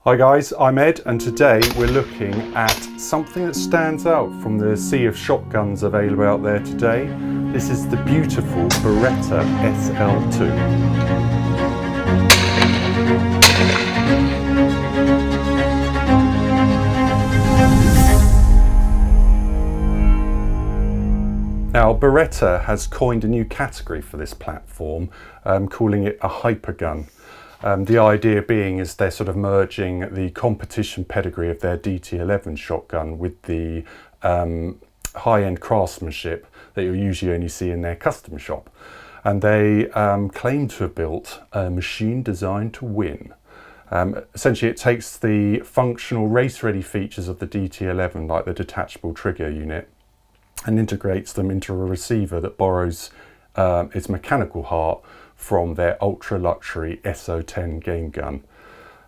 Hi guys, I'm Ed and today we're looking at something that stands out from the sea of shotguns available out there today. This is the beautiful Beretta SL2. Now Beretta has coined a new category for this platform, calling it a hypergun. The idea being is they're sort of merging the competition pedigree of their DT11 shotgun with the high-end craftsmanship that you'll usually only see in their custom shop. And they claim to have built a machine designed to win. Essentially it takes the functional race-ready features of the DT11, like the detachable trigger unit, and integrates them into a receiver that borrows its mechanical heart from their ultra-luxury SO10 game gun.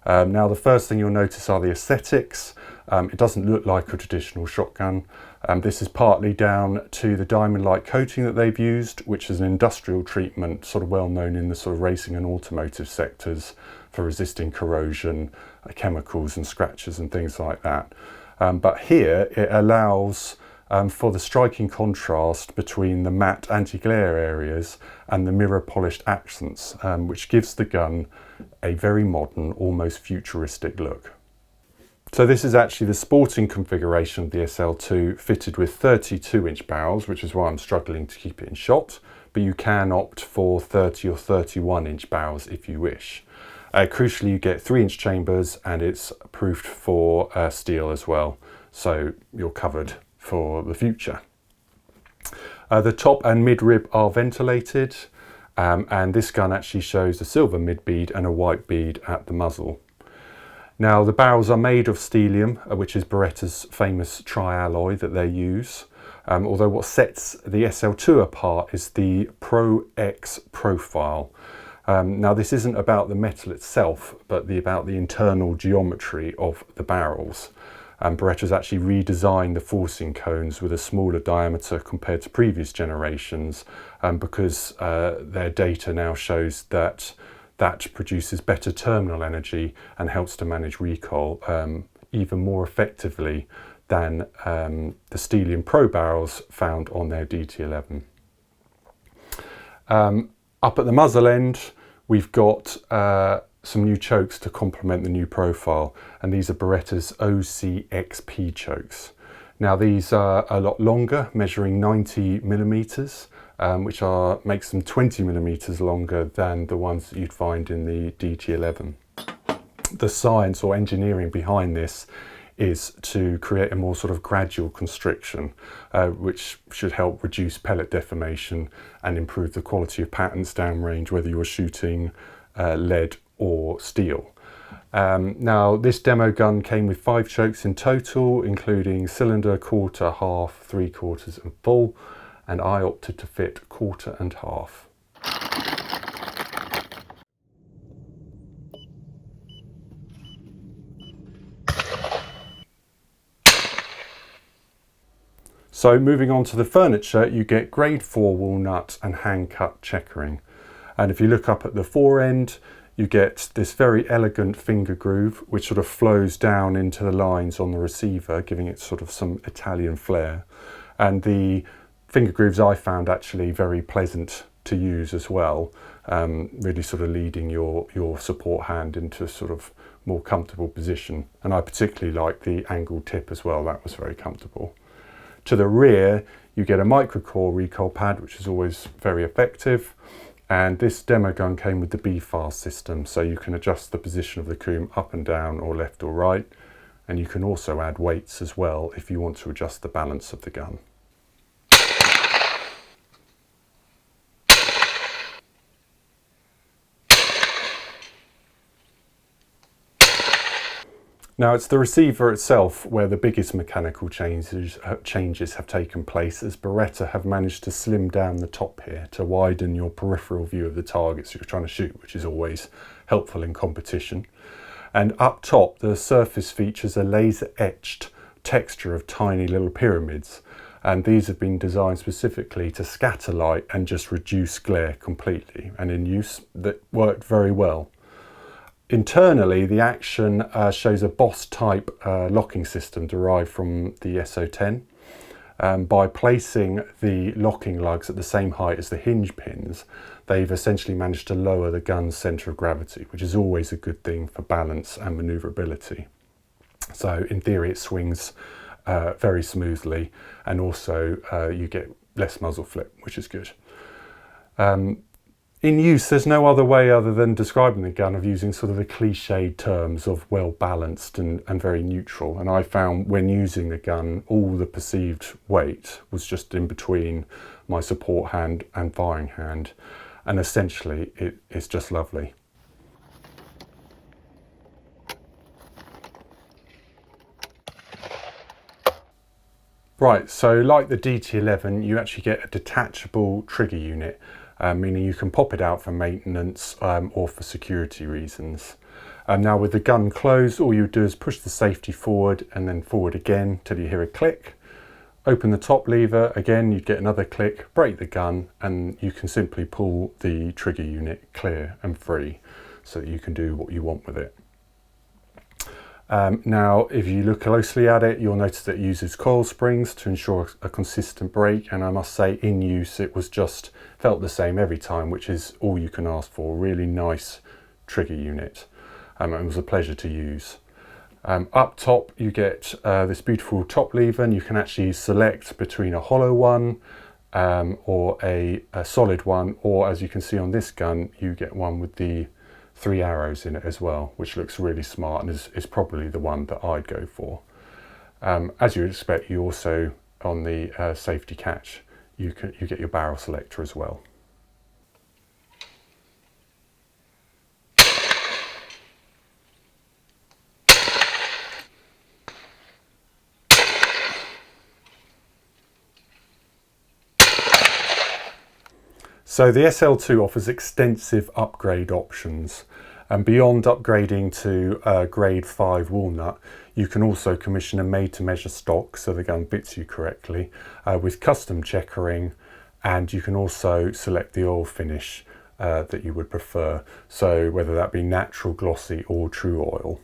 Now the first thing you'll notice are the aesthetics. It doesn't look like a traditional shotgun. This is partly down to the diamond-like coating that they've used, which is an industrial treatment sort of well known in the sort of racing and automotive sectors for resisting corrosion, chemicals and scratches and things like that. But here it allows for the striking contrast between the matte anti-glare areas and the mirror polished accents, which gives the gun a very modern, almost futuristic look. So this is actually the sporting configuration of the SL2, fitted with 32-inch barrels, which is why I'm struggling to keep it in shot, but you can opt for 30 or 31-inch barrels if you wish. Crucially, you get 3-inch chambers and it's proofed for steel as well, so you're covered for the future. The top and mid rib are ventilated, and this gun actually shows a silver mid bead and a white bead at the muzzle. Now the barrels are made of stellium, which is Beretta's famous tri-alloy that they use, although what sets the SL2 apart is the Pro X profile. Now this isn't about the metal itself, but about the internal geometry of the barrels. Beretta's actually redesigned the forcing cones with a smaller diameter compared to previous generations, because their data now shows that produces better terminal energy and helps to manage recoil even more effectively than the Stellium Pro barrels found on their DT11. Up at the muzzle end, we've got some new chokes to complement the new profile, and these are Beretta's OCXP chokes. Now these are a lot longer, measuring 90 millimeters, which makes them 20 millimeters longer than the ones that you'd find in the DT11. The science or engineering behind this is to create a more sort of gradual constriction, which should help reduce pellet deformation and improve the quality of patterns downrange, whether you're shooting lead or steel. Now this demo gun came with 5 chokes in total, including cylinder, quarter, half, 3/4 and full, and I opted to fit quarter and half. So moving on to the furniture, you get grade 4 walnut and hand cut checkering, and if you look up at the fore end, you get this very elegant finger groove which sort of flows down into the lines on the receiver, giving it sort of some Italian flair. And the finger grooves I found actually very pleasant to use as well, really sort of leading your support hand into a sort of more comfortable position. And I particularly like the angled tip as well, that was very comfortable. To the rear, you get a micro-core recoil pad, which is always very effective. And this demo gun came with the B-fast system, so you can adjust the position of the coom up and down or left or right, and you can also add weights as well if you want to adjust the balance of the gun. Now it's the receiver itself where the biggest mechanical changes have taken place, as Beretta have managed to slim down the top here to widen your peripheral view of the targets you're trying to shoot, which is always helpful in competition. And up top, the surface features a laser-etched texture of tiny little pyramids, and these have been designed specifically to scatter light and just reduce glare completely, and in use that worked very well. Internally, the Action shows a Boss type locking system derived from the SO10. By placing the locking lugs at the same height as the hinge pins, they've essentially managed to lower the gun's centre of gravity, which is always a good thing for balance and manoeuvrability. So in theory it swings very smoothly, and also you get less muzzle flip, which is good. In use, there's no other way other than describing the gun of using sort of the cliched terms of well balanced and very neutral. And I found when using the gun, all the perceived weight was just in between my support hand and firing hand. And essentially it's just lovely. Right, so like the DT11, you actually get a detachable trigger unit. Meaning you can pop it out for maintenance or for security reasons. Now with the gun closed, all you do is push the safety forward and then forward again till you hear a click. Open the top lever, again you'd get another click, break the gun, and you can simply pull the trigger unit clear and free so that you can do what you want with it. Now if you look closely at it, you'll notice that it uses coil springs to ensure a consistent break, and I must say in use it was just felt the same every time, which is all you can ask for. Really nice trigger unit. It was a pleasure to use. Up top you get this beautiful top lever, and you can actually select between a hollow one or a solid one, or as you can see on this gun you get one with the 3 arrows in it as well, which looks really smart and is probably the one that I'd go for. As you would expect, you also on the safety catch you get your barrel selector as well. So the SL2 offers extensive upgrade options, and beyond upgrading to grade 5 walnut, you can also commission a made-to-measure stock so the gun fits you correctly with custom checkering, and you can also select the oil finish that you would prefer, so whether that be natural, glossy or true oil.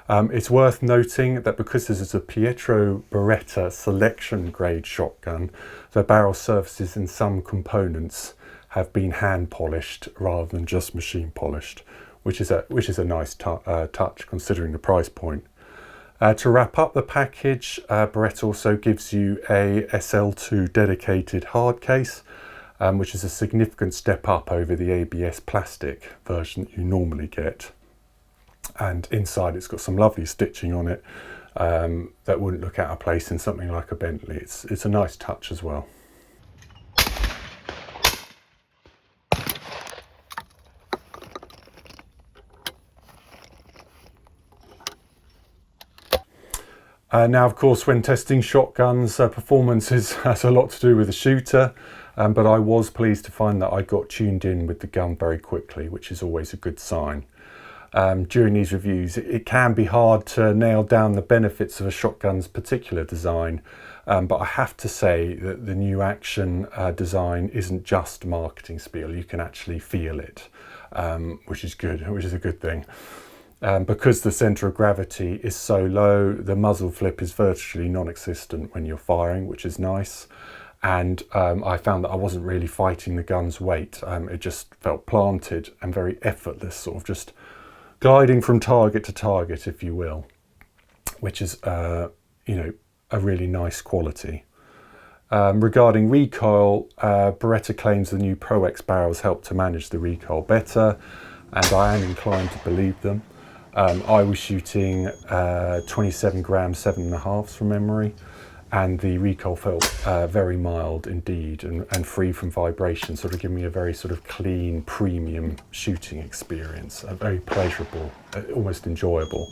It's worth noting that because this is a Pietro Beretta Selection grade shotgun, the barrel surfaces in some components have been hand polished rather than just machine polished, which is a nice touch considering the price point. To wrap up the package, Beretta also gives you a SL2 dedicated hard case, which is a significant step up over the ABS plastic version that you normally get. And inside it's got some lovely stitching on it that wouldn't look out of place in something like a Bentley. It's a nice touch as well. Now, of course, when testing shotguns, performance has a lot to do with the shooter, but I was pleased to find that I got tuned in with the gun very quickly, which is always a good sign. During these reviews, it can be hard to nail down the benefits of a shotgun's particular design, but I have to say that the new Action design isn't just marketing spiel. You can actually feel it, which is a good thing. Because the centre of gravity is so low, the muzzle flip is virtually non-existent when you're firing, which is nice. And I found that I wasn't really fighting the gun's weight. It just felt planted and very effortless, sort of just gliding from target to target, if you will, which is, a really nice quality. Regarding recoil, Beretta claims the new Pro X barrels help to manage the recoil better, and I am inclined to believe them. I was shooting 27 gram 7.5s from memory, and the recoil felt very mild indeed and free from vibration, sort of giving me a very sort of clean, premium shooting experience, very pleasurable, almost enjoyable.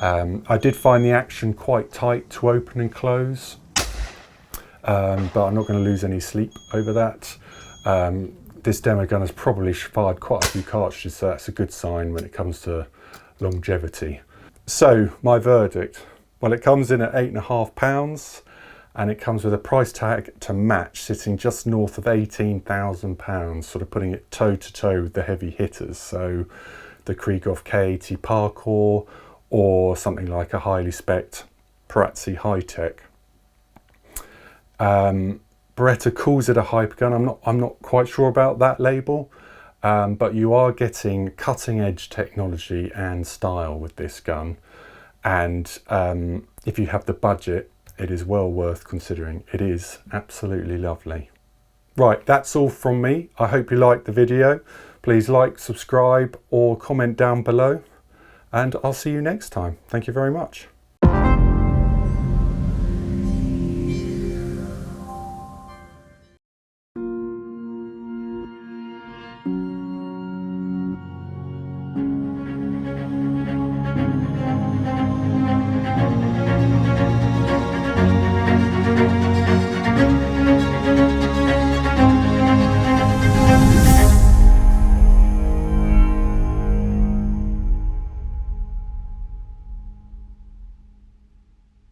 I did find the Action quite tight to open and close, but I'm not going to lose any sleep over that. This demo gun has probably fired quite a few cartridges, so that's a good sign when it comes to longevity. So my verdict, well, it comes in at £8.5 and it comes with a price tag to match, sitting just north of £18,000, sort of putting it toe to toe with the heavy hitters. So the Krieghoff K80 Parkour or something like a highly spec'd Perazzi High-Tech. Beretta calls it a hypergun. I'm not quite sure about that label, but you are getting cutting edge technology and style with this gun, and if you have the budget, it is well worth considering. It is absolutely lovely. Right, that's all from me. I hope you liked the video. Please like, subscribe or comment down below, and I'll see you next time. Thank you very much.